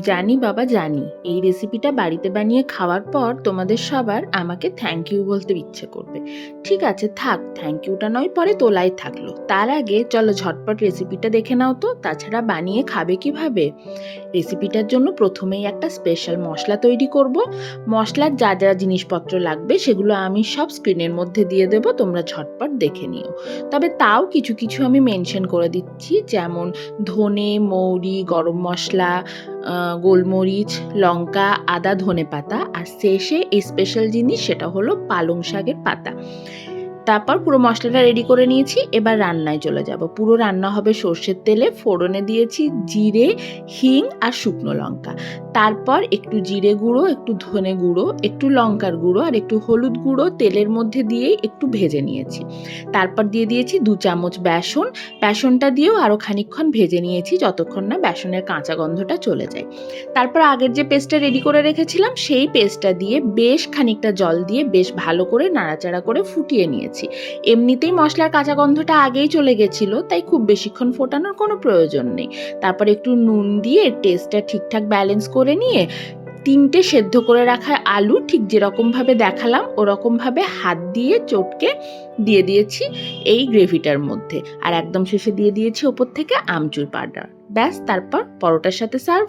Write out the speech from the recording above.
জানি বাবা জানি। এই রেসিপিটা বাড়িতে বানিয়ে খাওয়ার পর তোমাদের সবার আমাকে থ্যাংক ইউ বলতে ইচ্ছে করবে। ঠিক আছে থাক, থ্যাংক ইউটা নয় পরে তোলাই থাকলো। তার আগে চলো ঝটপট রেসিপিটা দেখে নাও তো, তাছাড়া বানিয়ে খাবে কিভাবে? রেসিপিটার জন্য প্রথমেই একটা স্পেশাল মশলা তৈরি করব। মশলার যা যা জিনিসপত্র লাগবে সেগুলো আমি সব স্ক্রিনের মধ্যে দিয়ে দেব, তোমরা ঝটপট দেখে নিও। তবে তাও কিছু কিছু আমি মেনশন করে দিচ্ছি, যেমন ধনে, মৌরি, গরম মশলা, গোলমরিচ, লঙ্কা, আদা, ধনেপাতা, আর শেষে এই স্পেশাল জিনিস সেটা হলো পালং শাকের পাতা। তারপর পুরো মশলাটা রেডি করে নিয়েছি, এবার রান্নায় চলে যাব। পুরো রান্না হবে সর্ষের তেলে। ফোড়নে দিয়েছি জিরে, হিং আর শুকনো লঙ্কা। তারপর একটু জিরে গুঁড়ো, একটু ধনে গুঁড়ো, একটু লঙ্কার গুঁড়ো আর একটু হলুদ গুঁড়ো তেলের মধ্যে দিয়েই একটু ভেজে নিয়েছি। তারপর দিয়ে দিয়েছি 2 চামচ বেসন। বেসনটা দিয়েও আরও খানিকক্ষণ ভেজে নিয়েছি, যতক্ষণ না বেসনের কাঁচা গন্ধটা চলে যায়। তারপর আগের যে পেস্টটা রেডি করে রেখেছিলাম সেই পেস্টটা দিয়ে বেশ খানিকটা জল দিয়ে বেশ ভালো করে নাড়াচাড়া করে ফুটিয়ে নিয়েছি। এমনিতেই মশলার কাঁচা গন্ধটা আগেই চলে গেছিল, তাই খুব বেশিক্ষণ ফোটানোর কোনো প্রয়োজন নেই। তারপর একটু নুন দিয়ে টেস্টটা ঠিকঠাক ব্যালেন্স করে নিয়ে 3টে সেদ্ধ করে রাখা আলু ঠিক যেরকমভাবে দেখালাম ওরকমভাবে হাত দিয়ে চটকে দিয়ে দিয়েছি এই গ্রেভিটার মধ্যে। আর একদম শেষে দিয়ে দিয়েছি ওপর থেকে আমচুর পাউডার। ব্যাস, তারপর পরোটার সাথে সার্ভ।